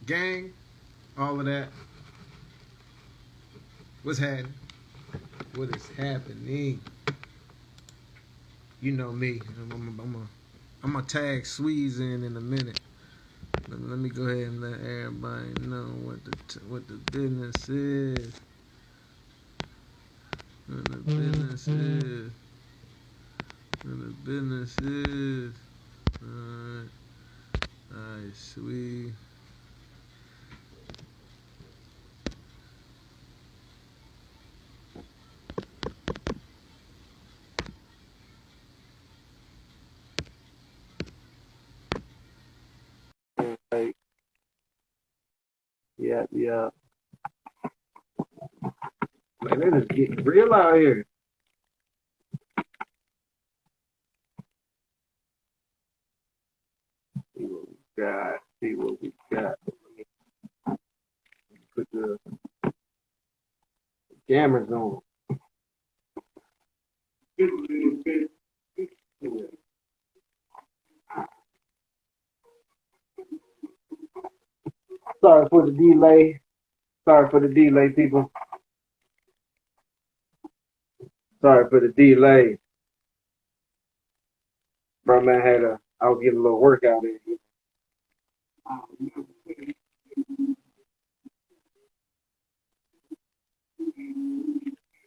Gang, all of that. What's happening? What is happening? You know me. I'm gonna tag Sweeze in a minute. Let me go ahead and let everybody know what the business is. What the business is. What the business is. Alright, sweet. Like, yeah. Man, it is getting real out here. See what we got. See what we got. Put the cameras on. Sorry for the delay. Sorry for the delay, people. Sorry for the delay. Bro, man, I was getting a little workout in. I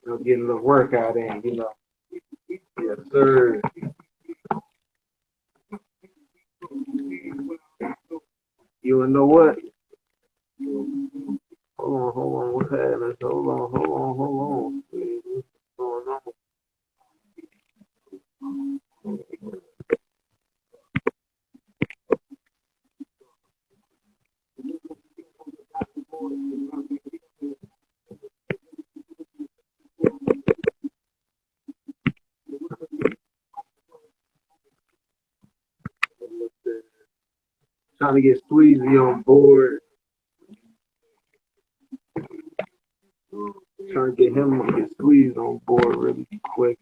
was getting a little workout in, you know. Yes, sir. You wanna know what? Hold on. What's happening? Hold on. What's going on? Trying to get Squeezy on board. Trying to get Squeeze on board really quick.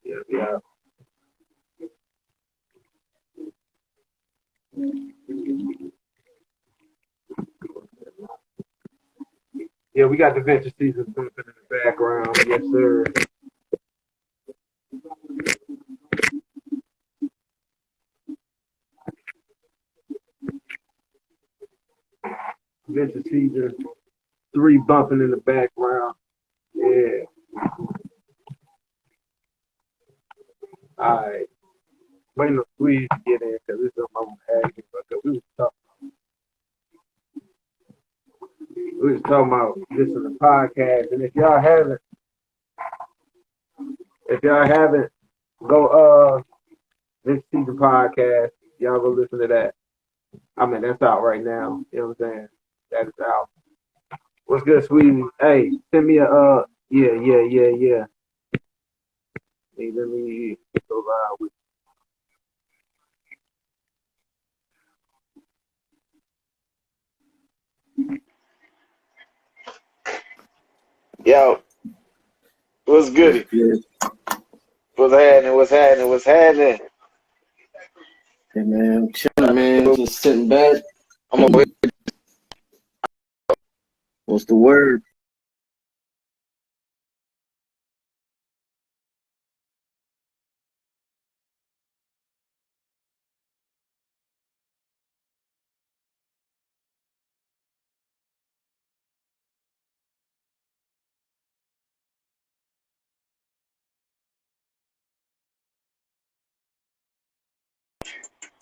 Yeah. Yeah, we got the venture season bumping in the background. Yes, sir. Venture season 3 bumping in the background. Yeah. All right. Waiting on Squeeze to get in because this is my asking. But we was talking about listening to podcasts, and if y'all haven't, go this season podcast. Y'all go listen to that. I mean, that's out right now. You know what I'm saying? That is out. What's good, sweetie? Hey, send me yeah. Hey, let me go live with Yo, what's What's good? good? What's happening? Hey man, chilling, man. Just sitting back. I'm gonna wait. What's the word?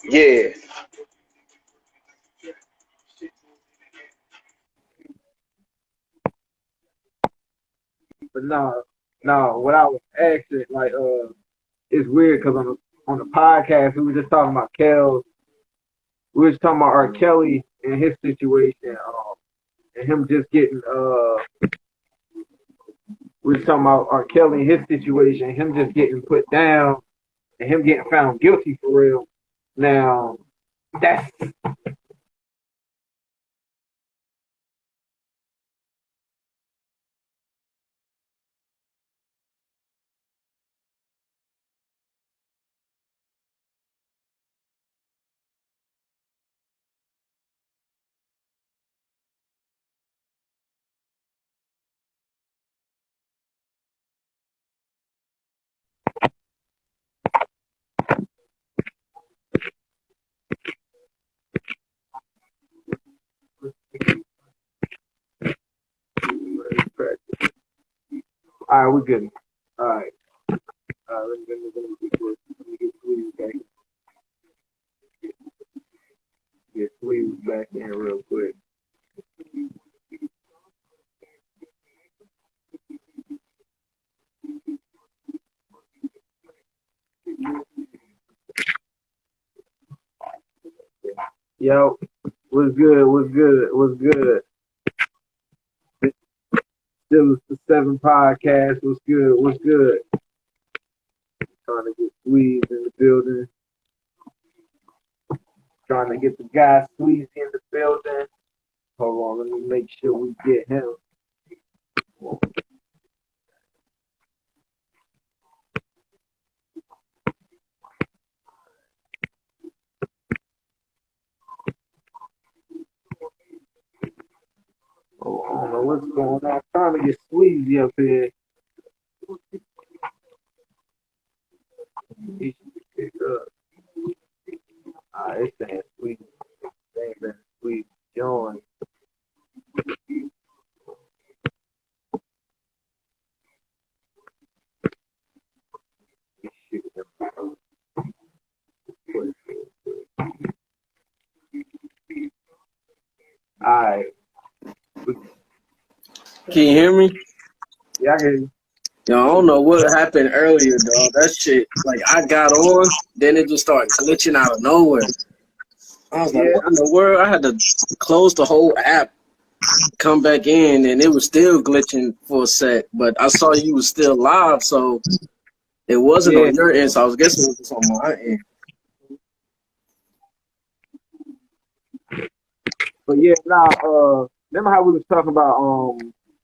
Yeah, But no. What I was asking, like, it's weird because on the podcast we were just talking about Kel. We were just talking about R. Kelly and his situation, and him just getting we were talking about R. Kelly and his situation, him just getting put down, and him getting found guilty for real. Now that's All right, we're good. All right. Let me get Sweezy back. Get Sweezy back in real quick. Yo, what's good? What's good? What's good? Still the 7 podcast. What's good? What's good? Trying to get Squeeze in the building. Trying to get the guy Squeeze in the building. Hold on, let me make sure we get him. Oh, I don't know what's going on. I'm trying to get Squeezy up here. He should pick up. It's saying Squeezy. It's saying Squeezy join. Alright. Can you hear me? Yeah, I can. Yo, I don't know what happened earlier, dog. That shit, like, I got on, then it just started glitching out of nowhere. I was like, what in the world? I had to close the whole app, come back in, and it was still glitching for a sec. But I saw you was still live, so it wasn't on your end, so I was guessing it was just on my end. But yeah, remember how we was talking about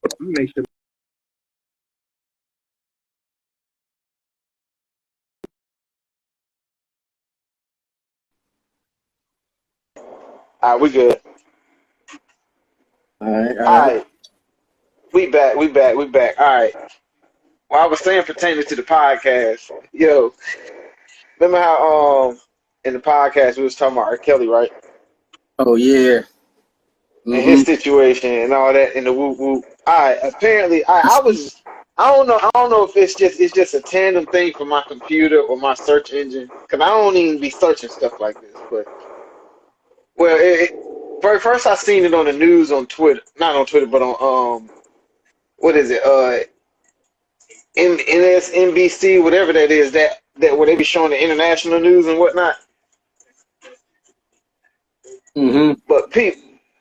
let me make sure. All right, we good. All right. All right. We back. All right. Well, I was saying pertaining to the podcast, yo, remember how in the podcast we was talking about R. Kelly, right? Oh, yeah. And his situation and all that and the whoop whoop. All right. Apparently, I don't know if it's just a tandem thing for my computer or my search engine, because I don't even be searching stuff like this. But first I seen it on the news on Twitter, not on Twitter, but on what is it? NSNBC, whatever that is, that where they be showing the international news and whatnot. But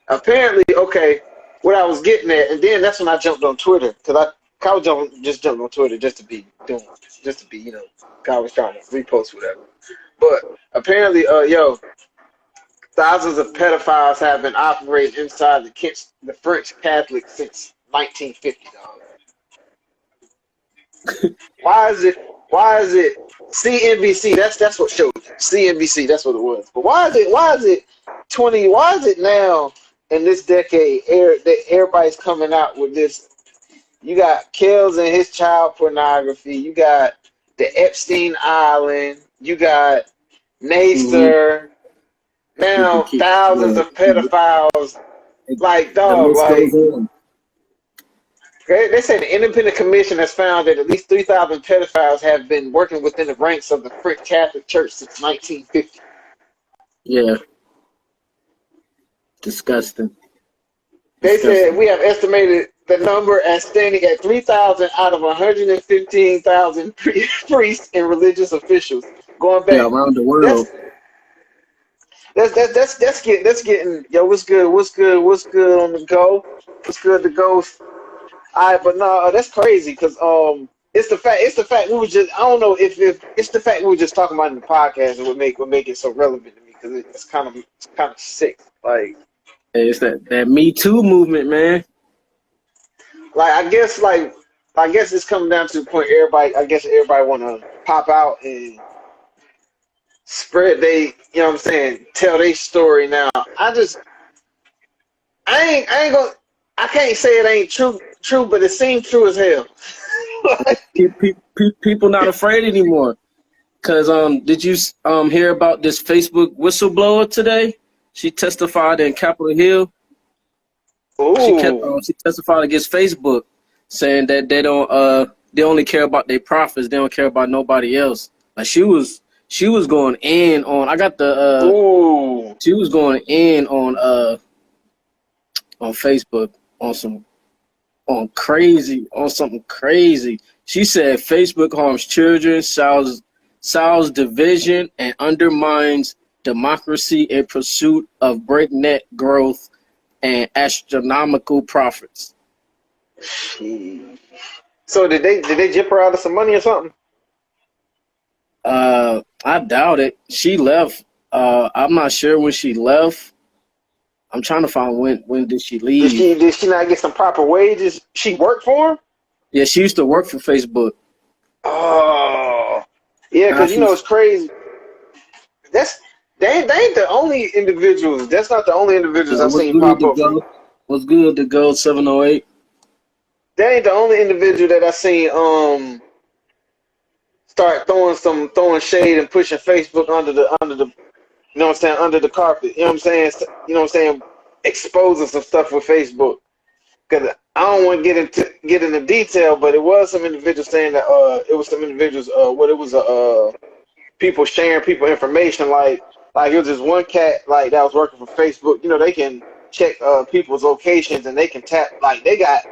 apparently, okay, what I was getting at, and then that's when I jumped on Twitter, because I just jumped on Twitter just to be, you know, I was trying to repost whatever. But apparently, thousands of pedophiles have been operating inside the French Catholic since 1950, dog. Why is it CNBC? That's what showed you. CNBC, that's what it was. But why is it now in this decade that everybody's coming out with this? You got Kells and his child pornography. You got the Epstein Island. You got Nacer. Now thousands of pedophiles. Like, dog, like. They say the independent commission has found that at least 3,000 pedophiles have been working within the ranks of the French Catholic Church since 1950. Yeah. Disgusting. They said we have estimated the number as standing at 3,000 out of 115,000 priests and religious officials going back around the world. That's getting yo. What's good on the go? What's good to go? All right, but no, that's crazy because it's the fact we were just, I don't know if it's the fact we were just talking about in the podcast and would make it so relevant to me, because it's kind of sick. Like, it's that Me Too movement, man. Like, I guess it's coming down to the point everybody want to pop out and spread tell their story now. I can't say it ain't true, but it seems true as hell. People not afraid anymore. Cause did you hear about this Facebook whistleblower today? She testified in Capitol Hill. Ooh. She testified against Facebook, saying that they don't they only care about their profits. They don't care about nobody else. Like she was going in on. I got the. Ooh. She was going in on Facebook on something crazy. She said Facebook harms children, sows division, and undermines democracy in pursuit of breakneck growth and astronomical profits. So did they jip her out of some money or something? I doubt it. She left. I'm not sure when she left. I'm trying to find when did she leave. Did she not get some proper wages? She worked for him? Yeah, she used to work for Facebook. Oh. Yeah, because it's crazy. They ain't the only individuals. That's not the only individuals I've seen pop up. What's good to go 708? They ain't the only individual that I seen start throwing shade and pushing Facebook under the you know what I'm saying, under the carpet. You know what I'm saying? Exposing some stuff with Facebook. Because I don't want to get into detail, but it was some individuals saying that it was some individuals people sharing people information like it was this one cat like that was working for Facebook. They can check people's locations and they can tap they got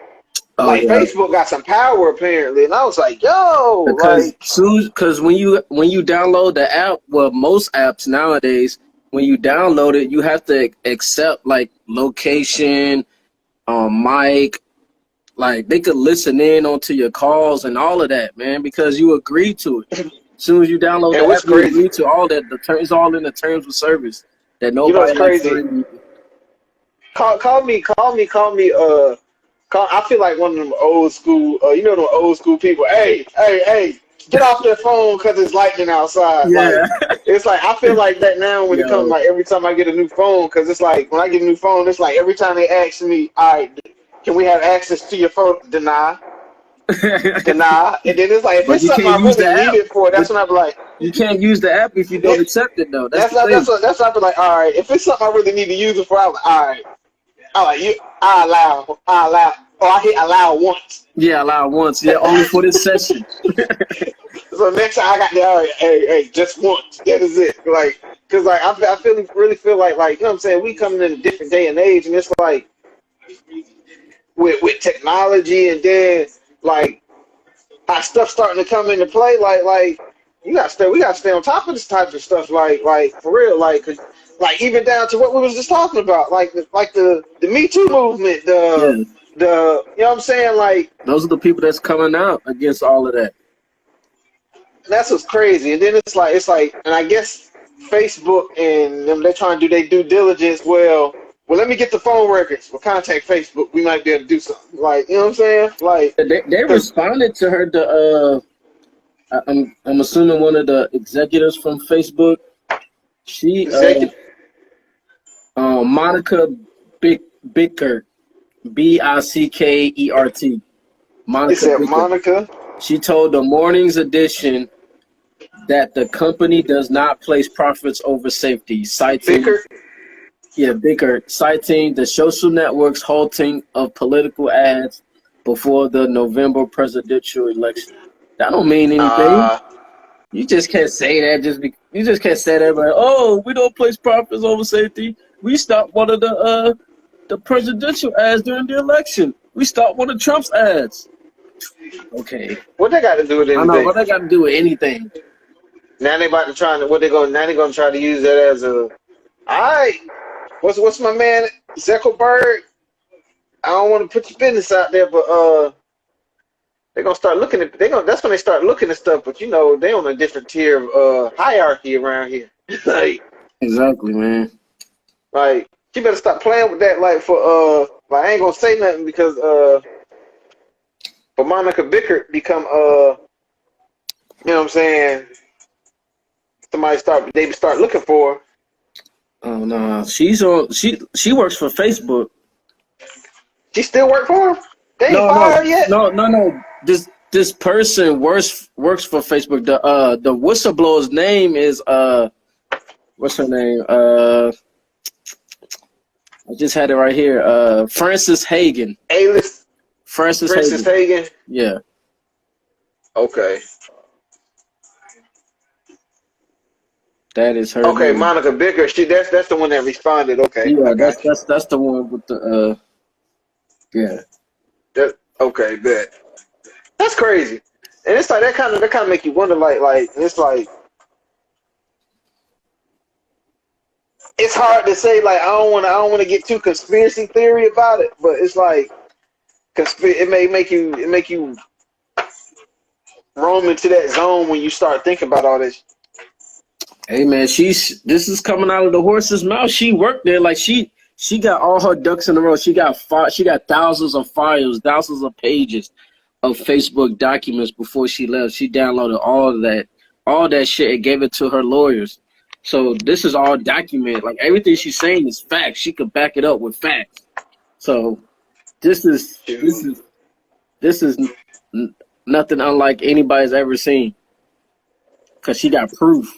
Facebook got some power apparently, and I was like, yo, because when you download the app, well, most apps nowadays, when you download it, you have to accept location, mic, they could listen in onto your calls and all of that, man, because you agreed to it. As soon as you download the app, you agree to all that. It's all in the terms of service that nobody likes to read. Call me. I feel like one of them old school, them old school people. Hey, get off their phone because it's lightning outside. Yeah. It's I feel like that now when it comes every time I get a new phone, because it's when I get a new phone, it's every time they ask me, all right, can we have access to your phone? Deny. Deny. And then it's if it's something I really need it for, that's when I be like. You can't use the app if you don't accept it, though. That's what I be like, all right, if it's something I really need to use it for, I'm like, all right. I allow. Oh, I hit allow once. Yeah, allow once. Yeah, only for this session. So next time I got the, all right, hey, just once. That is it. Because I really feel like, you know what I'm saying? We coming in a different day and age, and it's with technology, and then how stuff starting to come into play. We gotta stay on top of this type of stuff. For real. Cause, even down to what we was just talking about, the Me Too movement, the you know what I'm saying, those are the people that's coming out against all of that. That's what's crazy. And then it's like, and I guess Facebook and them, they're trying to do their due diligence. Well, let me get the phone records. We'll contact Facebook. We might be able to do something. You know what I'm saying? They responded to her. I'm assuming one of the executives from Facebook. She Monica Bickert, Bickert. Monica. She told the Morning's Edition that the company does not place profits over safety, citing Bickert, citing the social network's halting of political ads before the November presidential election. That don't mean anything. You just can't say that. You just can't say that. Oh, we don't place profits over safety. We stopped one of the presidential ads during the election. We stopped one of Trump's ads. Okay. What they got to do with anything? I know what they got to do with anything. Now they about to try to now they're gonna try to use that as a. All right. What's my man Zuckerberg? I don't want to put your business out there, but they're gonna start looking at. That's when they start looking at stuff. But they on a different tier of hierarchy around here. Exactly, man. You better stop playing with that. I ain't gonna say nothing because but Monica Bickert become you know what I'm saying. They start looking for her. Oh no, she's on. She works for Facebook. She still work for him? They ain't fired yet? No. This person works for Facebook. The whistleblower's name is what's her name? I just had it right here. Frances Hagen. A-list. Frances Hagen. Yeah. Okay. That is her Okay, name. Monica Bicker. That's the one that responded. Okay, Yeah, I got you. that's the one with the yeah. Okay, bet. That's crazy. And it's like that kind of make you wonder. Like it's like it's hard to say. Like I don't want to get too conspiracy theory about it, but it's like it make you roam into that zone when you start thinking about all this. Hey man, this is coming out of the horse's mouth. She worked there like she got all her ducks in a row. She got thousands of files, thousands of pages of Facebook documents before she left. She downloaded all that shit and gave it to her lawyers. So this is all documented. Like everything she's saying is facts. She could back it up with facts. So this is this Dude. is this is nothing unlike anybody's ever seen. Cause she got proof.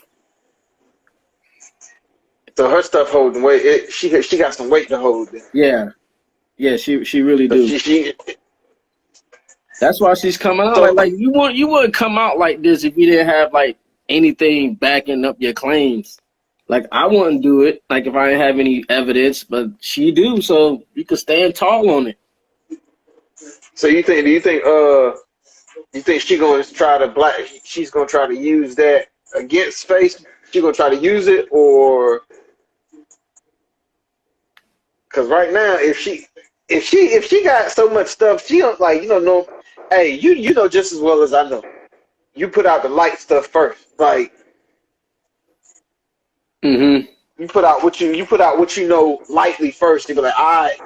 So her stuff holding weight. She got some weight to hold. Yeah, yeah, she really So do. That's why she's coming out so like you wouldn't come out like this if you didn't have like anything backing up your claims. Like I wouldn't do it like if I didn't have any evidence, but she do, so you can stand tall on it. so you think she's gonna try to use that against Facebook? She gonna try to use it, or because right now if she got so much stuff, she don't like no. Hey, you know just as well as I know. You put out the light stuff first, like Mm-hmm. you put out what you know lightly first. You be like, all right,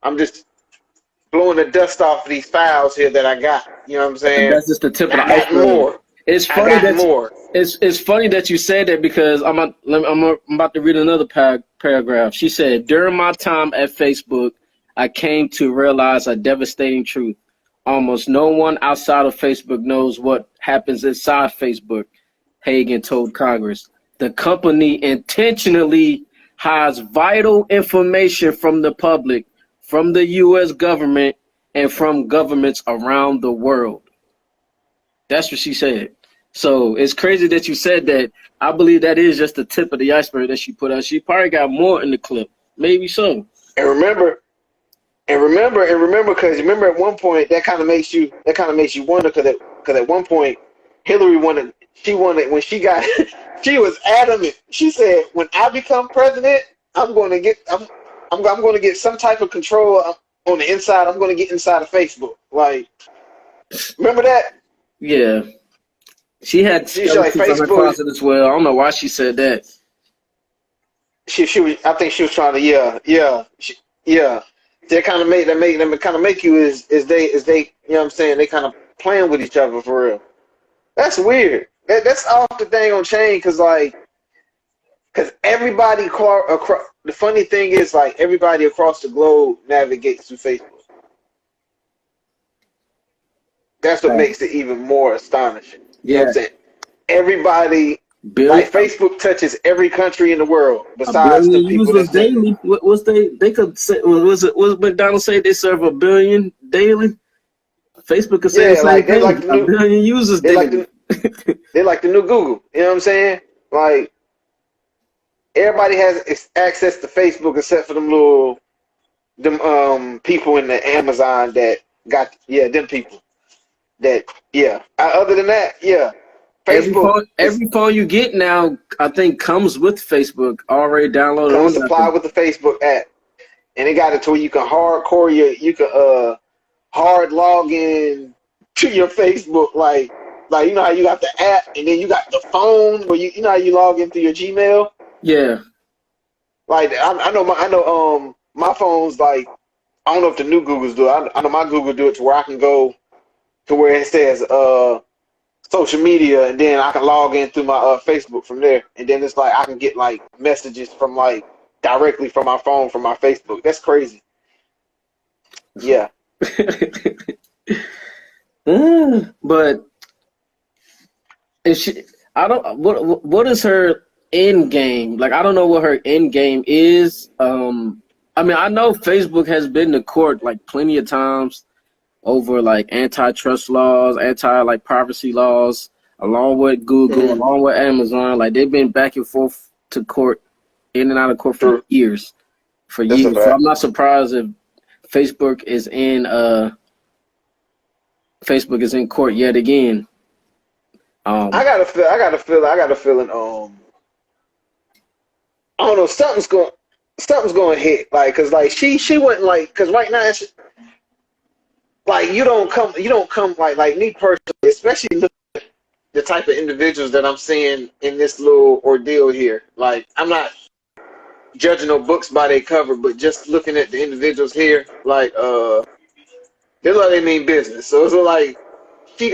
I'm just blowing the dust off of these files here that I got. You know what I'm And saying? that's just the tip of the I got iceberg. more. It's I funny got more. it's funny that you said that because I'm about to read another paragraph. She said, "During my time at Facebook, I came to realize a devastating truth. Almost no one outside of Facebook knows what happens inside Facebook," Hagan told Congress. "The company intentionally hides vital information from the public, from the U.S. government, and from governments around the world." That's what she said. So it's crazy that you said that. I believe that is just the tip of the iceberg that she put out. She probably got more in the clip. Maybe so. And remember, because remember at one point that kind of makes you wonder because at one point Hillary wanted when she got she was adamant. She said, when I become president, I'm going to get some type of control on the inside. I'm going to get inside of Facebook. Like, remember that? Yeah. She had She's like skeletons on her Facebook. closet as well. I don't know why she said that. She was. I think she was trying to. Yeah. They kind of make you is they you know what I'm saying, they kind of playing with each other for real. That's weird. That's off the dang on chain because everybody across. The funny thing is like everybody across the globe navigates through Facebook. That's what makes it even more astonishing. You know what I'm saying? Everybody, like Facebook touches every country in the world A besides the billion people users that's like, daily. What's they could say? Was McDonald's say they serve a billion daily? Facebook could say the yeah, same like they thing. like the A new billion users they like daily. the new Google. You know what I'm saying? Like everybody has access to Facebook except for them people in the Amazon that got them people that other than that, Facebook is Every phone you get now, I think, comes with Facebook already downloaded comes on there. I supplied think. with the Facebook app, and it got it to where you can hard log in to your Facebook, like you know how you got the app and then you got the phone where you know how you log into your Gmail. Yeah. Like I know my phone's like, I don't know if the new Googles do it. I know my Google do it to where I can go to where it says social media, and then I can log in through my Facebook from there, and then it's like I can get like messages from like directly from my phone from my Facebook. That's crazy. Yeah. But if she, I don't. What is her end game? Like I don't know what her end game is. I mean, I know Facebook has been to court like plenty of times. over like antitrust laws, anti like privacy laws, along with Google, Mm-hmm. along with Amazon. Like they've been back and forth to court, in and out of court for True. years. That's a So fact. I'm not surprised if Facebook is in court yet again. I got a feeling. I don't know. Something's going to hit. Like, cause like she wouldn't like. Cause right now, it's, like you don't come like me personally, especially look at the type of individuals that I'm seeing in this little ordeal here. Like, I'm not judging no books by their cover, but just looking at the individuals here, like they look like they mean business. So it's like they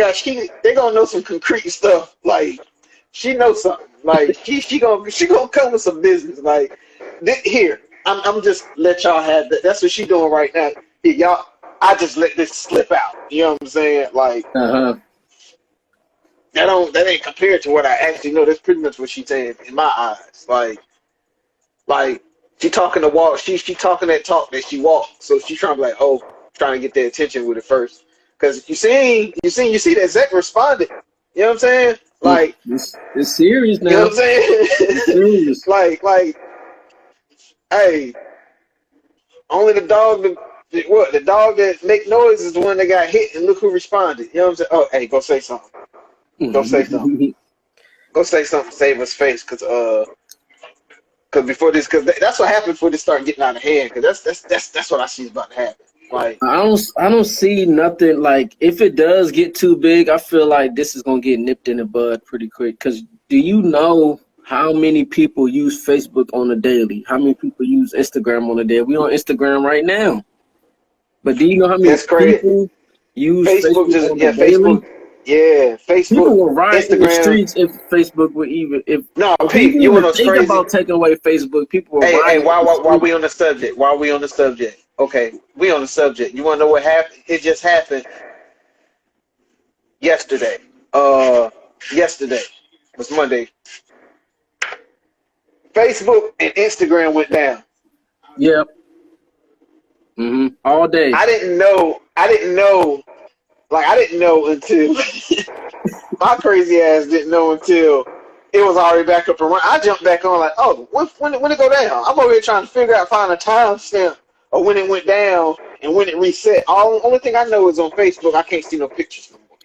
gonna know some concrete stuff. Like she knows something. Like she gonna come with some business. Like here, I'm just let y'all have that. That's what she doing right now. Here, y'all, I just let this slip out. You know what I'm saying? Like that ain't compared to what I actually know. That's pretty much what she's saying in my eyes. Like she talking to walk. She talking that talk that she walked. So she trying to be like, oh, trying to get their attention with it first. Because you see that Zach responded. You know what I'm saying? Like, It's serious you know now. what I'm saying? It's serious. like, hey, only the dog the dog that make noise is the one that got hit, and look who responded. You know what I'm saying? Oh, hey, go say something. Go say something. Go say something. Save us face, because before this, because that's what happened before this started getting out of hand. Because that's what I see is about to happen. Like, I don't see nothing like if it does get too big, I feel like this is gonna get nipped in the bud pretty quick. Cause do you know how many people use Facebook on a daily? How many people use Instagram on a daily? We on Instagram right now. But do you know how many that's crazy. people use Facebook Facebook just on the daily? Facebook, yeah, People Facebook, will riot in the Instagram. streets if Facebook would even No, if we Pete, you even want what's think crazy? about taking away Facebook, people will Hey, riot in the while streets. we on the subject, okay, we on the subject. You want to know what happened? It just happened yesterday. Yesterday was Monday. Facebook and Instagram went down. Yep. All day. I didn't know. Like I didn't know until my crazy ass didn't know until it was already back up and running. I jumped back on like, oh, when it go down? I'm over here trying to find a timestamp of when it went down and when it reset. Only thing I know is on Facebook I can't see no pictures no more.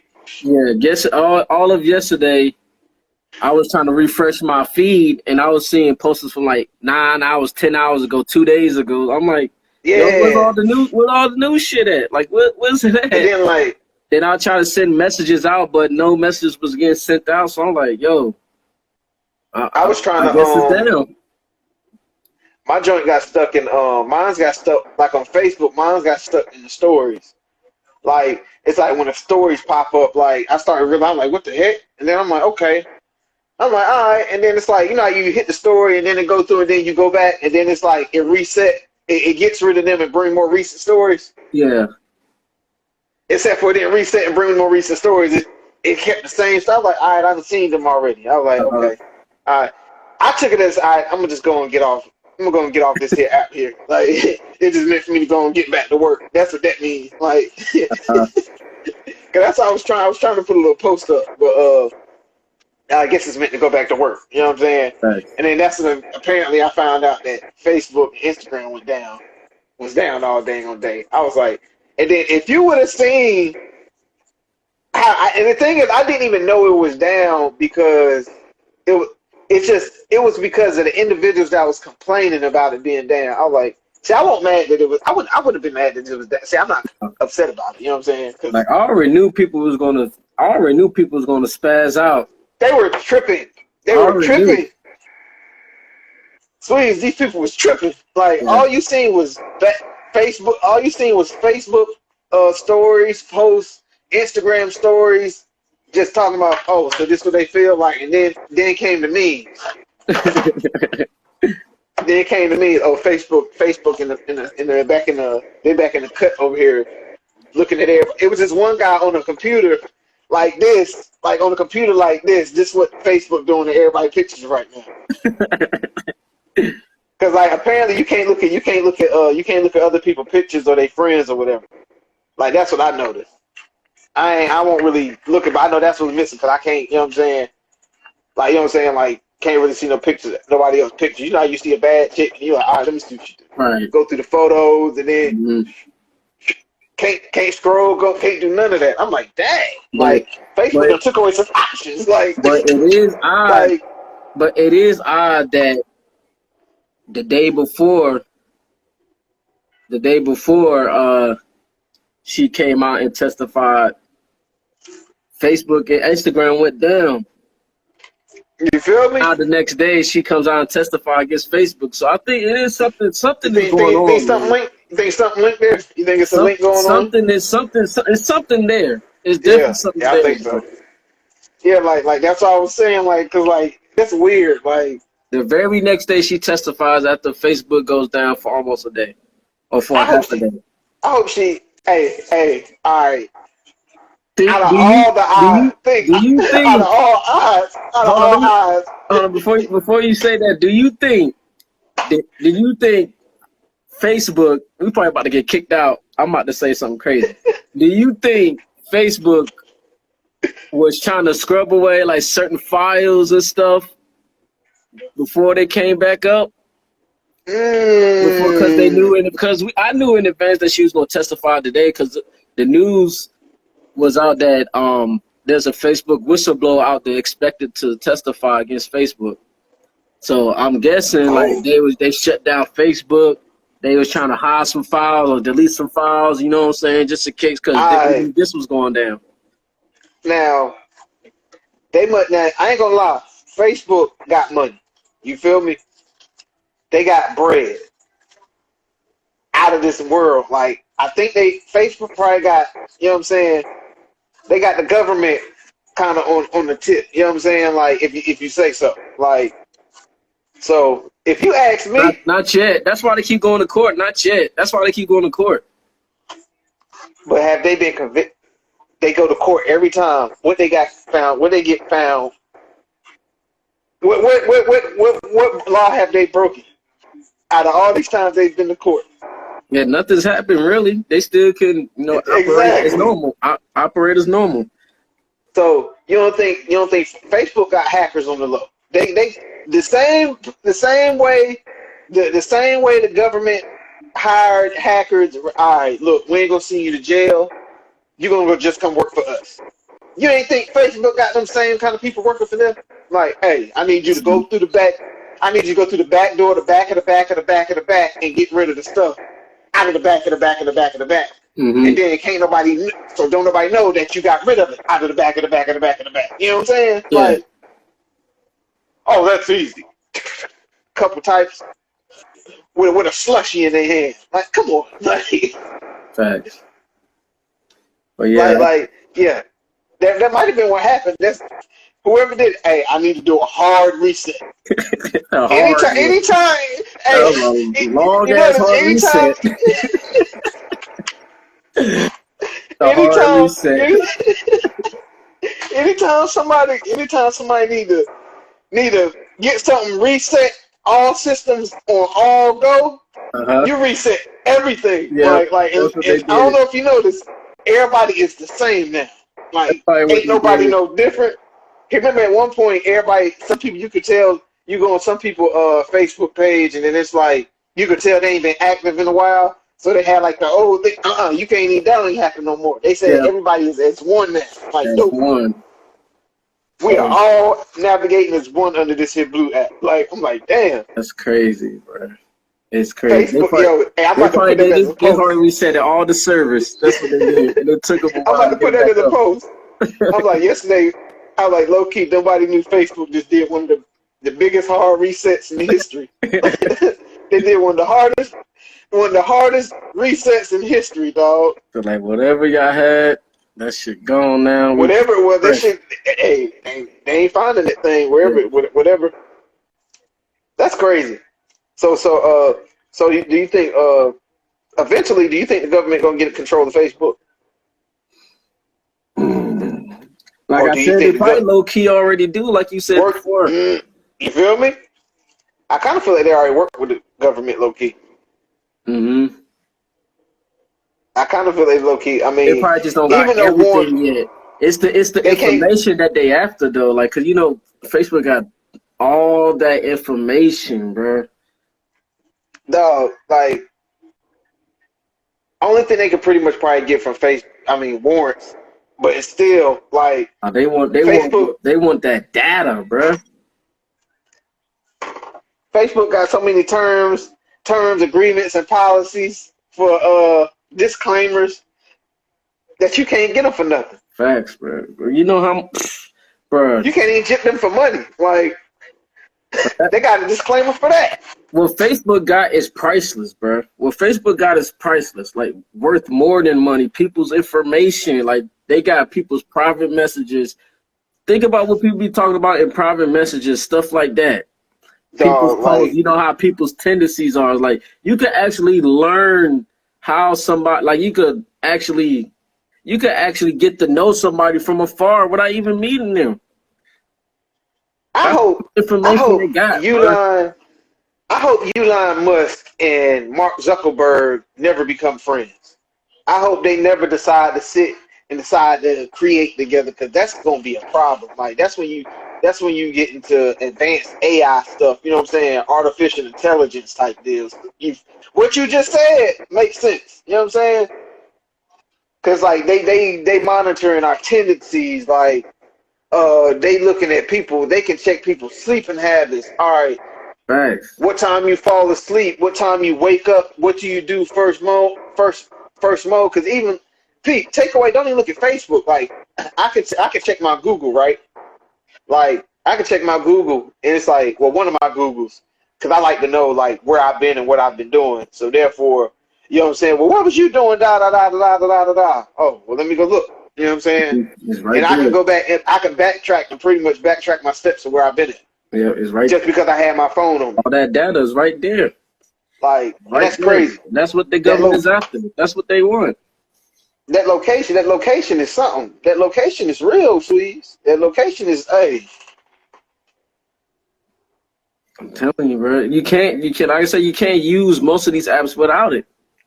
Yeah, guess all of yesterday, I was trying to refresh my feed, and I was seeing posters from like 9 hours, 10 hours ago, 2 days ago. I'm like, yo, where's Yeah, all the new shit at? Like, where's it and at? then like Then I try to send messages out, but no message was getting sent out. So I'm like, yo, I was trying I to guess it's down. my joint got stuck in mine's got stuck like on Facebook. Mine's got stuck in the stories. Like it's like when the stories pop up, like I started realizing, I'm like, what the heck? And then I'm like, okay. I'm like, all right. And then it's like, you know, how you hit the story and then it go through and then you go back and then it's like it reset. It gets rid of them and bring more recent stories. Yeah. Except for it didn't reset and bring more recent stories. It kept the same stuff. I was like, all right, I've seen them already. I was like, okay. All right. I took it as, all right, I'm going to just go and get off. I'm going to get off this here app here. Like, it just meant for me to go and get back to work. That's what that means. Like, cause that's how I was trying. I was trying to put a little post up, but I guess it's meant to go back to work. You know what I'm saying? Right. And then that's when apparently I found out that Facebook, Instagram was down all dang on day. I was like, and then if you would have seen and the thing is, I didn't even know it was down because it was because of the individuals that was complaining about it being down. I was like, see, I wasn't mad that it was. I would have been mad that it was down. See, I'm not upset about it. You know what I'm saying? Like I already knew people was gonna spaz out. They were tripping. Sweeties, these people was tripping. Like all you seen was Facebook. All you seen was Facebook stories, posts, Instagram stories, just talking about, oh, so this is what they feel like, and then it came to me. Then it came to me. Oh, Facebook they're back in the cut over here, looking at everybody. It was this one guy on a computer like this, like on a computer like this. This is what Facebook doing to everybody pictures right now. Because like apparently you can't look at other people's pictures or their friends or whatever. Like that's what I noticed. I won't really look at, but I know that's what's missing because I can't. You know what I'm saying? Like you know what I'm saying? Like can't really see no pictures, nobody else pictures. You know how you see a bad chick and you're like, all right, let me see what you do. Right. Go through the photos and then Mm-hmm. can't scroll, can't do none of that. I'm like, dang, like Facebook done took away some options. Like, but it is odd. like, But it is odd that the day before, she came out and testified, Facebook and Instagram went down. you feel me? Now the next day she comes out and testify against Facebook. So I think it is something is Think going on. something linked? You think something linked there? You think it's a link going on? It's something there. It's definitely something yeah, there. I think so. Yeah, like that's what I was saying. Like, cause like that's weird. Like the very next day she testifies after Facebook goes down for almost a day, or for half a day. I hope she. Hey, all right. Out of all odds, before you say that, do you think Facebook? We probably about to get kicked out. I'm about to say something crazy. Do you think Facebook was trying to scrub away like certain files and stuff before they came back up? Because they knew, I knew in advance that she was going to testify today because the news was out that there's a Facebook whistleblower out there expected to testify against Facebook. So I'm guessing like they shut down Facebook. They was trying to hide some files or delete some files. You know what I'm saying? Just in case because this was going down. Now I ain't gonna lie. Facebook got money. You feel me? They got bread out of this world. Like I think Facebook probably got, you know what I'm saying? They got the government kind of on the tip. You know what I'm saying? Like if you say so. Like so if you ask me, not yet. That's why they keep going to court. Not yet. That's why they keep going to court. But have they been convicted? They go to court every time. What they got found? What they get found? What law have they broken? Out of all these times they've been to court. Yeah, nothing's happened really. They still can, operate as normal. Operate as normal. So you don't think Facebook got hackers on the low? They the same way the government hired hackers. All right, look, we ain't gonna send you to jail. You're gonna just come work for us. You ain't think Facebook got them same kind of people working for them? Like, hey, I need you to go through the back. I need you to go through the back door, the back of the back of the back of the back, and get rid of the stuff out of the back of the back of the back of the back. Mm-hmm. And then don't nobody know that you got rid of it out of the back of the back of the back of the back. You know what I'm saying? Yeah. Like, oh, that's easy. Couple types with a slushie in their hand. Like, come on. Like, facts. But yeah. Yeah. That might have been what happened. That's whoever did it. Hey, I need to do a hard reset. Anytime. Hey, long ass hard reset. Hard reset. Anytime somebody need to get something reset, all systems on all go, you reset everything. Yeah, like and I don't know if you noticed, everybody is the same now. Like ain't nobody no different. Remember at one point, some people you could tell you go on some people Facebook page and then it's like you could tell they ain't been active in a while. So they had like the old thing, you can't even that ain't happen no more. They said everybody is as one now. Like one. We are all navigating as one under this here blue app. Like I'm like, damn. That's crazy, bro. It's crazy. Facebook, I'm about to put that as a post. They already reset all the servers. That's what they did. And it took them a while. I'm about to put that as a post. I'm like, yesterday, I was like, low key, nobody knew Facebook just did one of the biggest hard resets in history. They did one of the hardest resets in history, dog. So like whatever y'all had, that shit gone now. Whatever it was, that shit. Hey, they ain't finding that thing whatever. That's crazy. So do you think eventually do you think the government gonna get control of Facebook? Like I said, they probably low key already do, like you said before. You feel me? I kind of feel like they already work with the government low key. Mm-hmm. I kind of feel they low key. I They mean, probably just don't got even though everything Warren, yet. It's the they can't. information that they after though. Like, cause Facebook got all that information, bro. Dog, like only thing they could pretty much probably get from Facebook. I mean, warrants, but it's still like They want Facebook. they want that data, bro. Facebook got so many terms, agreements, and policies for disclaimers that you can't get them for nothing. Facts, bro. You know how, bro. You can't even get them for money. Like they got a disclaimer for that. What Facebook got is priceless, bro. What Facebook got is priceless, like worth more than money. People's information, like they got people's private messages. Think about what people be talking about in private messages, stuff like that. People's Dog, posts, like you know how people's tendencies are. Like you could actually learn how somebody, like you could actually get to know somebody from afar without even meeting them. I That's hope the information they got, bro. I hope Elon Musk and Mark Zuckerberg never become friends. I hope they never decide to sit and decide to create together, because that's gonna be a problem. Like that's when you get into advanced AI stuff. You know what I'm saying? Artificial intelligence type deals. What you just said makes sense. You know what I'm saying? Because like they monitoring our tendencies. Like they looking at people. They can check people's sleeping habits. All right. Thanks. What time you fall asleep? What time you wake up? What do you do first mode? Because even Pete, take away. Don't even look at Facebook. Like I could check my Google, right? Like I could check my Google, and it's like, well, one of my Googles, because I like to know like where I've been and what I've been doing. So therefore, you know what I'm saying? Well, what was you doing? Da da da da da da da da. Oh, well, let me go look. You know what I'm saying? It's right And I there. can go back and I can backtrack and pretty much backtrack my steps of where I've been at. Yeah, it's right. Just because I had my phone on me. All that data is right there. Like Right that's there. crazy. That's what the government is after. That's what they want. That location is something. That location is real, Swedes. That location is I'm telling you, bro. You can't. Like I said, you can't use most of these apps without it.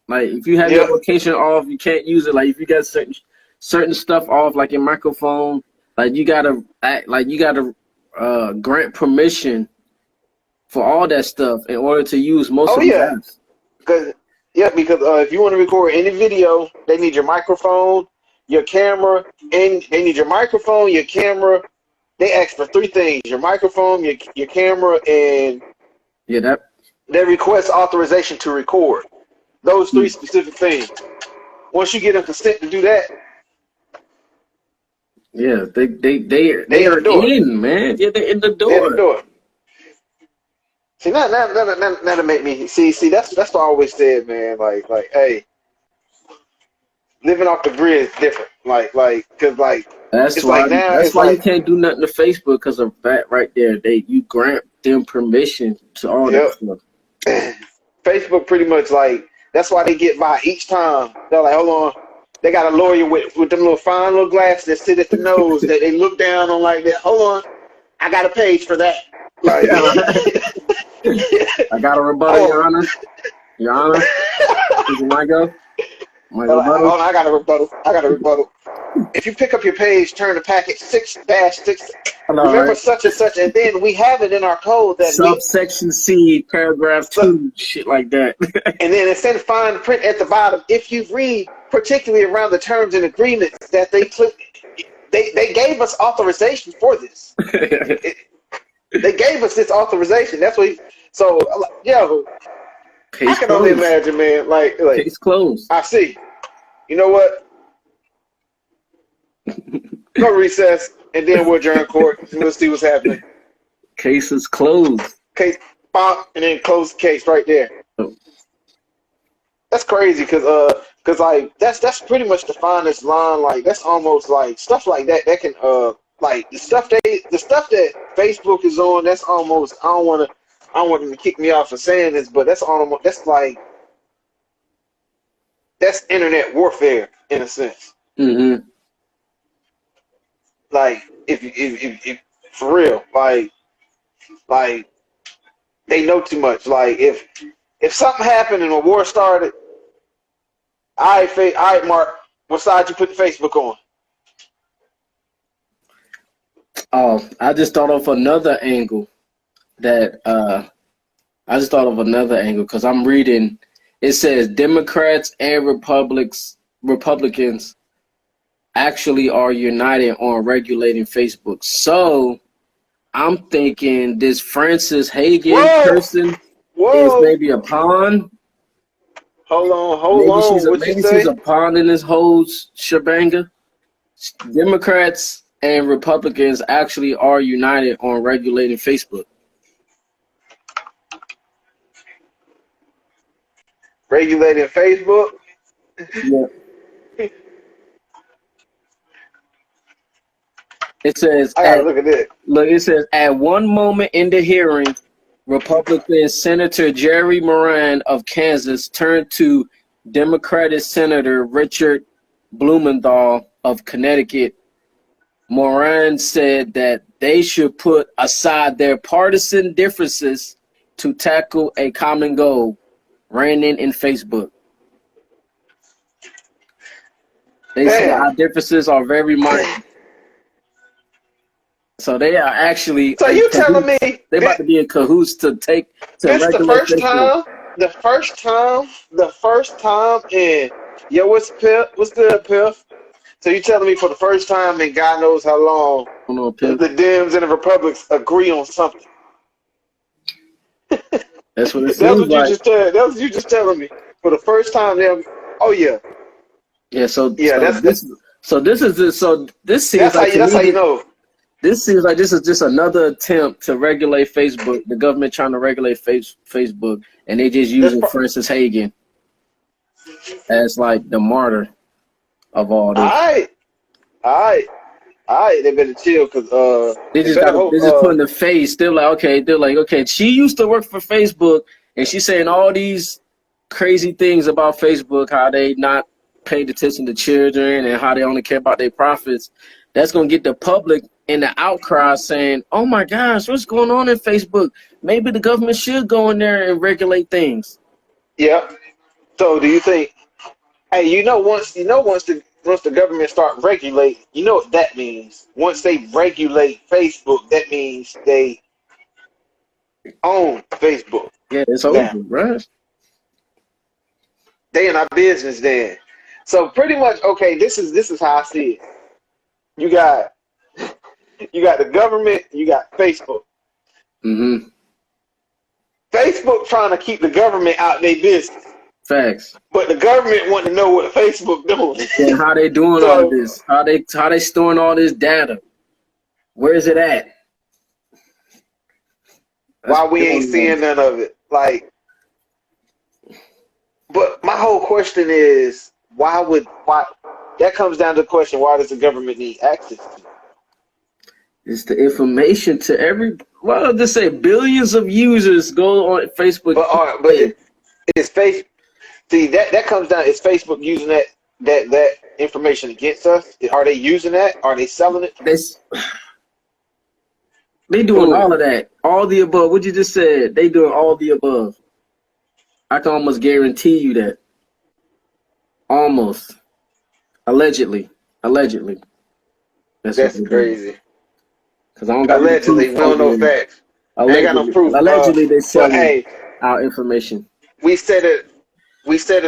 Like if you have your location off, you can't use it. Like if you got certain stuff off, like your microphone, like you gotta grant permission for all that stuff in order to use most of these apps. Because if you want to record any video, they need your microphone, your camera, and they need your microphone, your camera. They ask for three things: your microphone, your camera, and they request authorization to record. Those three specific things. Once you get them consent to do that, yeah, they are in, man. Yeah, they're in the door. They're in the door. See, that'll make me see. That's what I always said, man. Like, hey, living off the grid is different. Because that's it's why. like now. That's it's why like, you can't do nothing to Facebook because of that right there. You grant them permission to all that stuff. Facebook pretty much like that's why they get by each time. They're like, hold on. They got a lawyer with them little fine little glasses that sit at the nose that they look down on like that. Hold on, I got a page for that. Like, I got a rebuttal, Your Honor. Your Honor, is it my go? My rebuttal? I got a rebuttal. If you pick up your page, turn to packet 6-6. Remember such and such, and then we have it in our code that subsection C, paragraph 2, shit like that. And then instead of fine print at the bottom, if you read particularly around the terms and agreements that they gave us authorization for this. They gave us this authorization. That's what. I can only imagine, man. Like case closed. I see. You know what? Go recess, and then we'll adjourn court, and we'll see what's happening. Case is closed. Case pop, and then close the case right there. Oh. That's crazy, cause like that's pretty much the finest line. Like that's almost like stuff like that can like the stuff that Facebook is on. That's almost I don't want them to kick me off for saying this, but that's internet warfare in a sense. Mm-hmm. Like if for real, like they know too much. Like if something happened and a war started, All right, Mark. What side you put the Facebook on? Oh, I just thought of another angle because I'm reading. It says Democrats and Republicans actually are united on regulating Facebook. So I'm thinking this Frances Hagen Whoa, person is whoa. maybe a pawn. Hold on. What you Maybe she's say? a pawn in this whole shebanga. Democrats and Republicans actually are united on regulating Facebook. Regulating Facebook. Yeah. It says I gotta look at this. it says at one moment in the hearing, Republican Senator Jerry Moran of Kansas turned to Democratic Senator Richard Blumenthal of Connecticut. Moran said that they should put aside their partisan differences to tackle a common goal, reining in Facebook. They say Damn. our differences are very minor. So they are actually. So you telling me they about to be in cahoots to this the regulate first Facebook. time? The first time in what's good, Piff? So you telling me for the first time in God knows how long the Dems and the Republicans agree on something? That's what it That's seems what like. That's what you just telling me. For the first time, oh yeah. Yeah. So this seems like that's how you know. This seems like this is just another attempt to regulate Facebook. The government trying to regulate Facebook, and they just using Frances Hagen as like the martyr of all this. All right. They better chill because they just putting the face. They're like, okay. She used to work for Facebook, and she's saying all these crazy things about Facebook, how they not paid attention to children and how they only care about their profits. That's gonna get the public in the outcry saying, "Oh my gosh, what's going on in Facebook? Maybe the government should go in there and regulate things." Yeah. So do you think? Hey, once the government start regulating, you know what that means. Once they regulate Facebook, that means they own Facebook. Yeah, it's over, right? They in our business then. So pretty much, okay. This is how I see it. You got the government. You got Facebook. Mm-hmm. Facebook trying to keep the government out their business. Facts. But the government want to know what Facebook doing. And how they doing all this? How they storing all this data? Where is it at? Why we ain't seeing none of it? Like, but my whole question is, why? That comes down to the question: why does the government need access to it? It's the information to just say billions of users go on Facebook. But it's Facebook. See, that comes down. Is Facebook using that information against us? Are they using that? Are they selling it? They doing all of that. All the above. What you just said. They doing all the above. I can almost guarantee you that. Almost. Allegedly. That's crazy. Because I don't got allegedly. We don't know facts. I ain't got no proof. Allegedly, they selling our information. We said it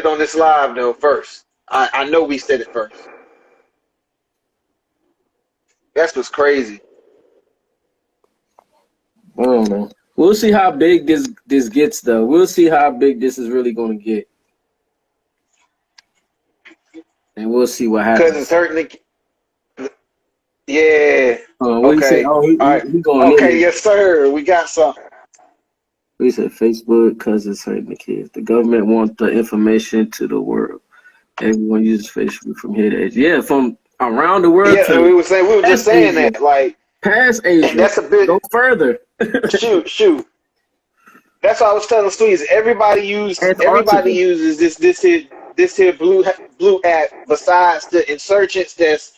on this live though first. I know we said it first. That's what's crazy. I don't know. We'll see how big this gets though. We'll see how big this is really going to get. And we'll see what happens. Because it's hurting the... Yeah. Okay. All right. He going okay, yes sir. We got something. We said Facebook because it's hurting the kids. The government wants the information to the world. Everyone uses Facebook from here to Asia. Yeah, from around the world. Yeah, we were just saying Asia. That. Like past Asia. And that's a bit. Go further. shoot. That's what I was telling students. Everybody uses this here blue app besides the insurgents that's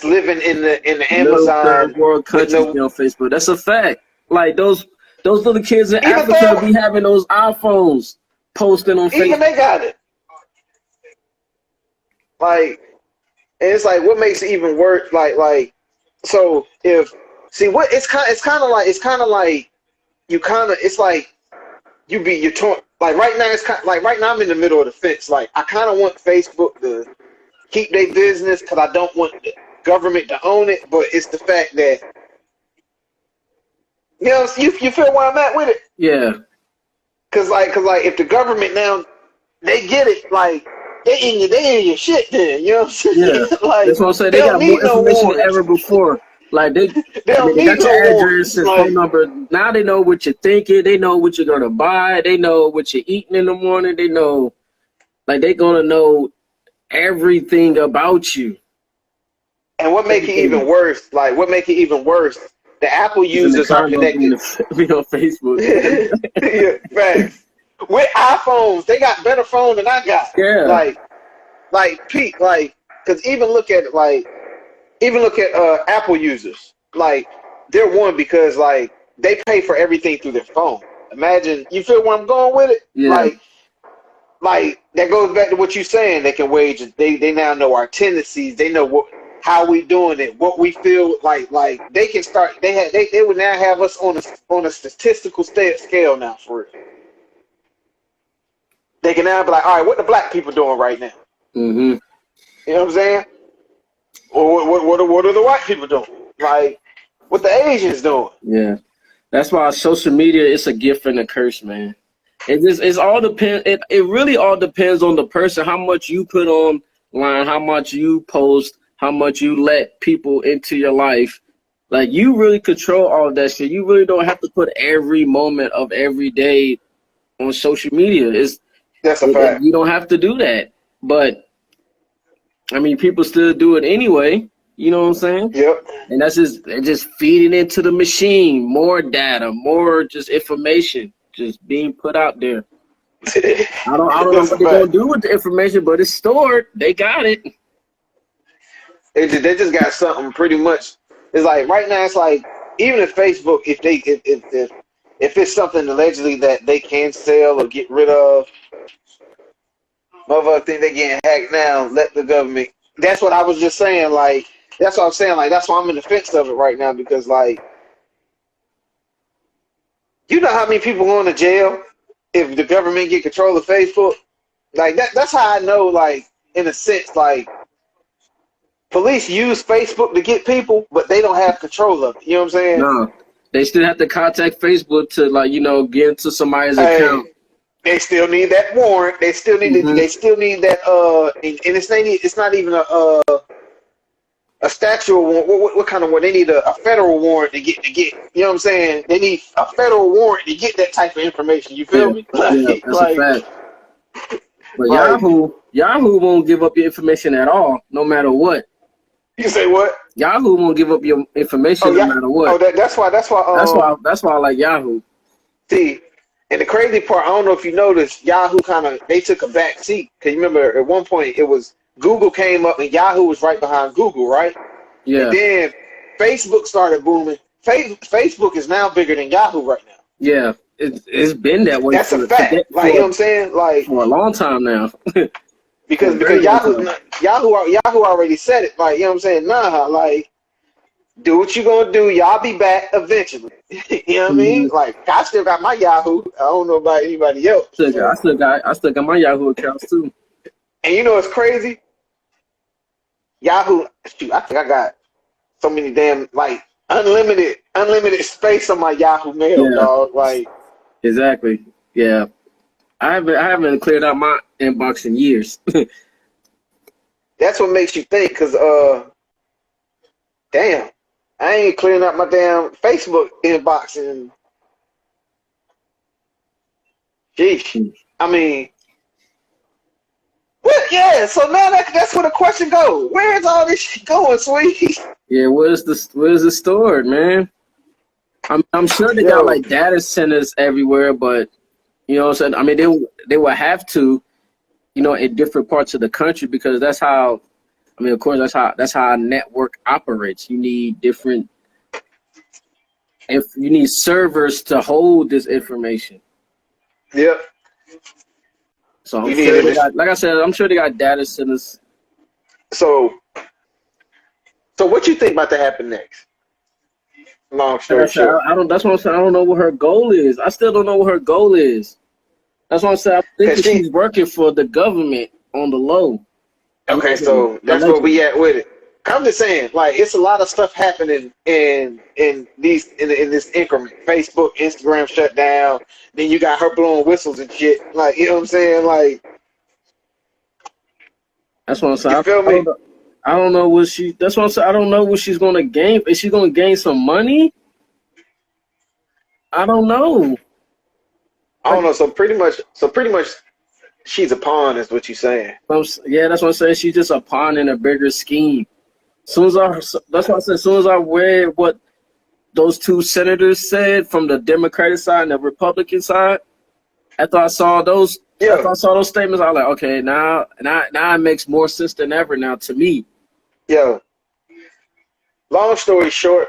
living in the Amazon third world countries on Facebook. That's a fact. Like those little kids in Africa be having those iPhones posting on Facebook. Even they got it. Like, and it's like, what makes it even worse? So if see what it's kind of like you kind of it's like you're torn. Like right now, it's kind like right now I'm in the middle of the fence. Like I kind of want Facebook to keep their business because I don't want the government to own it. But it's the fact that you feel where I'm at with it. Yeah. Cause like if the government now they get it, like they in your shit then, you know what I'm saying? Yeah. Like That's what I'm saying. they They don't got more need no information than warrants. ever before. Like they don't they need got your no address warrants. and Like, phone number. Now they know what you're thinking. They know what you're gonna buy. They know what you're eating in the morning. They know, like they're gonna know everything about you. and what make it even worse? Like what make it even worse? The Apple Even the users are car gonna connected. be on Facebook. Yeah, facts. With iPhones, they got better phone than I got. Yeah. Pete, because even look at Apple users. Like, they're one because like they pay for everything through their phone. Imagine, you feel where I'm going with it? Yeah. Like that goes back to what you're saying. They can wage. They now know our tendencies. They know how we doing it, what we feel like. Like they can start. They would now have us on a statistical scale now for it. They can now be like, all right, what the black people doing right now? Mm-hmm. You know what I'm saying? Or what are the white people doing? Like what the Asians doing? Yeah. That's why social media is a gift and a curse, man. It's all depend. It really all depends on the person. How much you put online, how much you post, how much you let people into your life. Like you really control all of that shit. You really don't have to put every moment of every day on social media. That's a fact. You don't have to do that. But I mean, people still do it anyway. You know what I'm saying? Yep. And that's just feeding into the machine, more data, more just information, just being put out there. I don't know what they're gonna do with the information, but it's stored. They got it. They just got something pretty much. It's like right now. It's like even if Facebook, if it's something allegedly that they can sell or get rid of, motherfucker think they getting hacked now. Let the government. That's what I was just saying. Like that's what I'm saying. Like that's why I'm in the fence of it right now because like you know how many people going to jail if the government get control of Facebook. Like that's how I know. Like in a sense, like. Police use Facebook to get people, but they don't have control of it. You know what I'm saying? No, they still have to contact Facebook to get into somebody's account. They still need that warrant. They still need They still need that. And it's not even a statutory warrant. What kind of warrant? They need a federal warrant to get. You know what I'm saying? They need a federal warrant to get that type of information. You feel me? Yeah, that's a fact. But Yahoo won't give up your information at all, no matter what. You say what? Yahoo won't give up your information no matter what. Oh, that's why. That's why I like Yahoo. See, and the crazy part, I don't know if you noticed, Yahoo they took a back seat. Cause you remember at one point it was Google came up and Yahoo was right behind Google, right? Yeah. And then Facebook started booming. Facebook is now bigger than Yahoo right now. Yeah, it's been that way. That's a fact. You know what I'm saying? Like for a long time now. Because Yahoo already said it. Like, you know what I'm saying? Nah, like, do what you gonna do. Y'all be back eventually. You know what I mean? Like, I still got my Yahoo. I don't know about anybody else. I still got my Yahoo accounts too. And you know what's crazy? Yahoo. Shoot, I think I got so many damn unlimited space on my Yahoo mail, dog. Like, exactly. Yeah. I haven't cleared out my inbox in years. That's what makes you think, cause damn, I ain't clearing out my damn Facebook inbox and sheesh. I mean, what? Yeah. So now that's where the question goes. Where is all this shit going, sweetie? Yeah, where's it stored, man? I'm sure they got like data centers everywhere, but. You know what I'm saying? I mean, they will have to, in different parts of the country because that's how. I mean, of course, that's how a network operates. You need you need servers to hold this information. Yep. So I'm sure like I said, I'm sure they got data centers So what you think about to happen next? Long Like I story said, short. I don't. That's what I'm saying. I don't know what her goal is. I still don't know what her goal is. That's what I'm saying. I'm Cause thinking she she's working for the government on the low, okay, allegedly. so that's where Allegedly. we at with it. I'm just saying, like, it's a lot of stuff happening in this increment. Facebook, Instagram shut down. Then you got her blowing whistles and shit. Like, you know what I'm saying? Like, That's what I'm you saying. feel I don't me? know. I don't know what she. That's what I'm saying. I don't know what she's going to gain. Is she going to gain some money? I don't know. I Like, don't know. So pretty much, she's a pawn, is what you're saying. yeah, that's what I'm saying. She's just a pawn in a bigger scheme. Soon as I, that's what I said. As soon as I read what those two senators said from the Democratic side and the Republican side, after I saw those, Yeah, statements, I was like, okay, now it makes more sense than ever now to me. yeah. Long story short,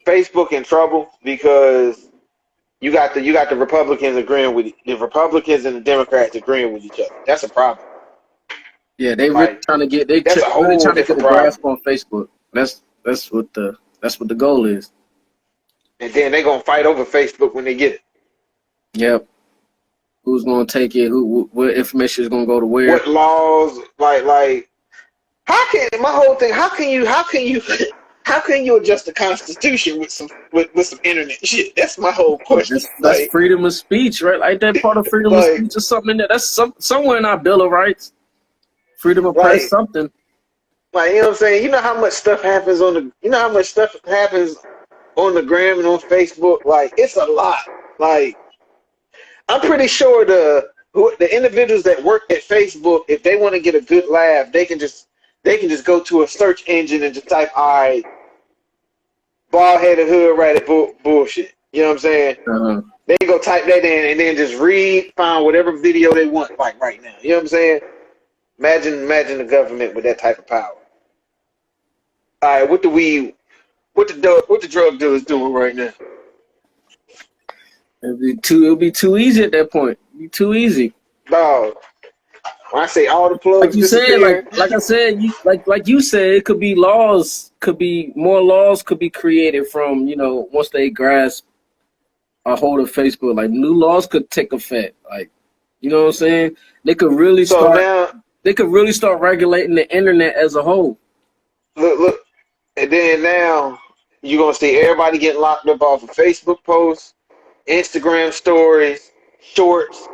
Facebook in trouble because you got the Republicans agreeing with the Republicans and the Democrats agreeing with each other. That's a problem. Yeah, they really Like, trying to get that's a really whole trying to get different a problem. grasp on Facebook. That's what the goal is. And then they're gonna fight over Facebook when they get it. Yep. Who's gonna take it? What information is gonna go to where? What laws like how can my whole thing, how can you adjust the constitution with some internet shit? That's my whole question. That's freedom of speech, right? Like that part of freedom of Like speech or something in there. That's somewhere in our Bill of Rights. Freedom of press, like something. you know what I'm saying? You know how much stuff happens on the gram and on Facebook? Like, it's a lot. Like, I'm pretty sure the individuals that work at Facebook, if they want to get a good laugh, they can just go to a search engine and just type, all right, bald headed hood ratted bullshit. You know what I'm saying? Uh-huh. They go type that in and then just find whatever video they want, like right now. You know what I'm saying? Imagine the government with that type of power. All right, what the drug dealers doing right now? It'll be too easy at that point. It'll be too easy. Dog, when I say all the Like plugs you said, disappearing, like I said, like you said, it could be laws, could be more laws could be created from, once they grasp a hold of Facebook. Like new laws could take effect. Like, you know what I'm saying? They could really so start now regulating the internet as a whole. look, and then now you're gonna see everybody getting locked up off of Facebook posts, Instagram stories, shorts,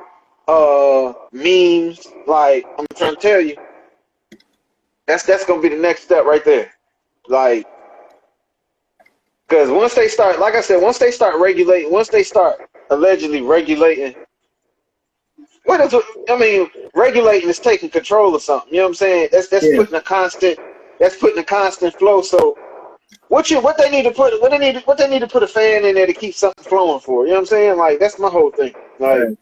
memes. Like, I'm trying to tell you, that's gonna be the next step right there. Like, because once they start, like I said, once they start allegedly regulating, regulating is taking control of something. You know what I'm saying? That's Yeah. putting a constant flow. So what they need to put a fan in there to keep something flowing for. You know what I'm saying? Like, that's my whole thing. Like, Right.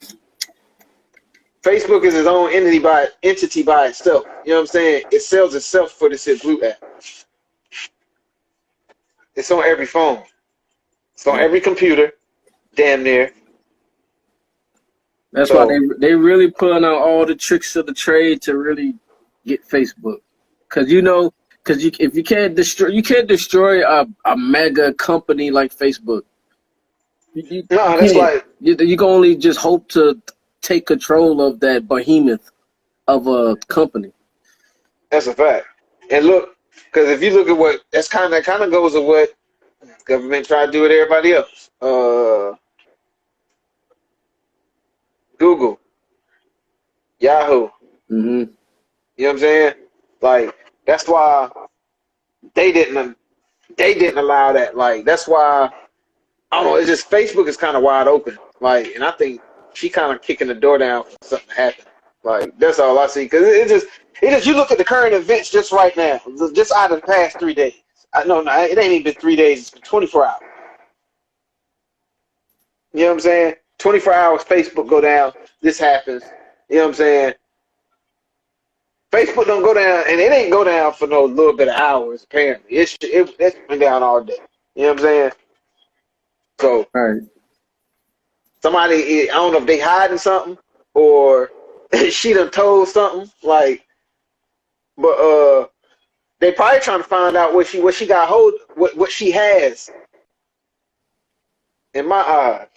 Facebook is its own entity by itself. You know what I'm saying? It sells itself for this Blue app. It's on every phone. It's on every computer, damn near. That's why So they really pulling out all the tricks of the trade to really get Facebook. Cause if you can't destroy a mega company like Facebook. You no, that's can't. like You can only just hope to take control of that behemoth of a company. that's a fact. And look, because if you look at what that's kind of goes with what government tried to do with everybody else. Google, Yahoo. Hmm. You know what I'm saying? Like, that's why they didn't allow that. Like, that's why I don't know. It's just Facebook is kind of wide open. Like, and I think she kind of kicking the door down for something to happen. Like, that's all I see. Because it just you look at the current events just right now, just out of the past 3 days. No, it ain't even been 3 days. It's been 24 hours. You know what I'm saying? 24 hours, Facebook go down. This happens. You know what I'm saying? Facebook don't go down, and it ain't go down for no little bit of hours. Apparently, it's been down all day. You know what I'm saying? So Right. somebody, I don't know if they hiding something or she done told something. Like, but they probably trying to find out what she got hold what she has. In my eyes,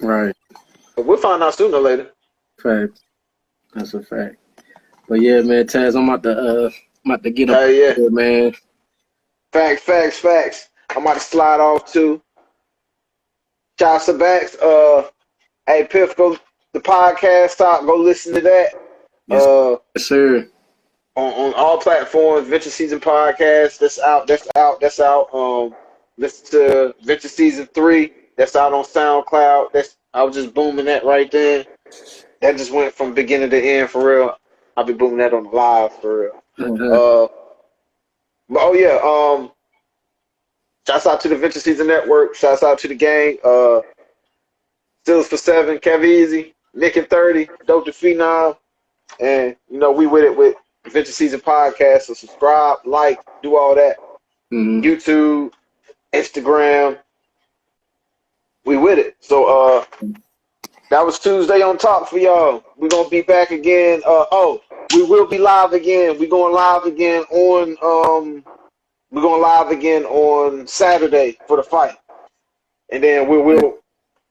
Right. but we'll find out sooner or later. Fact. That's a fact. But yeah, man, Taz, I'm about to get up Yeah. here, man. Facts. I'm about to slide off too. Shout out to Bax. Hey Piff, go the podcast stop. Go listen to that. Yes, sir. On all platforms, Venture Season Podcast. That's out. Listen to Venture Season 3. That's out on SoundCloud. I was just booming that right there. That just went from beginning to end for real. I'll be booming that on the live for real. But oh yeah, shouts out to the Venture Season Network. Shouts out to the gang. Steelers for 7, Kev Easy, Nick and 30, Dope the Phenom. And, we with it with Venture Season Podcast. So subscribe, like, do all that. Mm-hmm. YouTube, Instagram. We with it. So that was Tuesday on Talk for y'all. We're going to be back again. We will be live again. We're going live again on Saturday for the fight. And then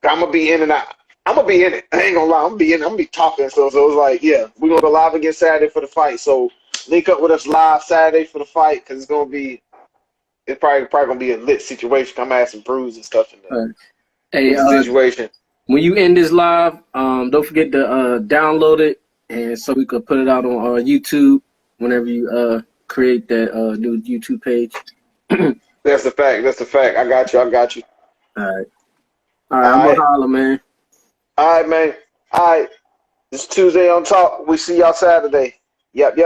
I'm gonna be in and out. I'm gonna be in it. I ain't gonna lie. I'm gonna be talking. So it's like, yeah, we're gonna go live again Saturday for the fight. So link up with us live Saturday for the fight because it's probably gonna be a lit situation. I'm gonna have some brews and stuff in there. Hey, situation. When you end this live, don't forget to download it, and so we could put it out on YouTube whenever you create that new YouTube page. That's the fact. I got you. All right. I'm gonna holler, man. All right, man. All right. It's Tuesday on Talk. We see y'all Saturday. Yep.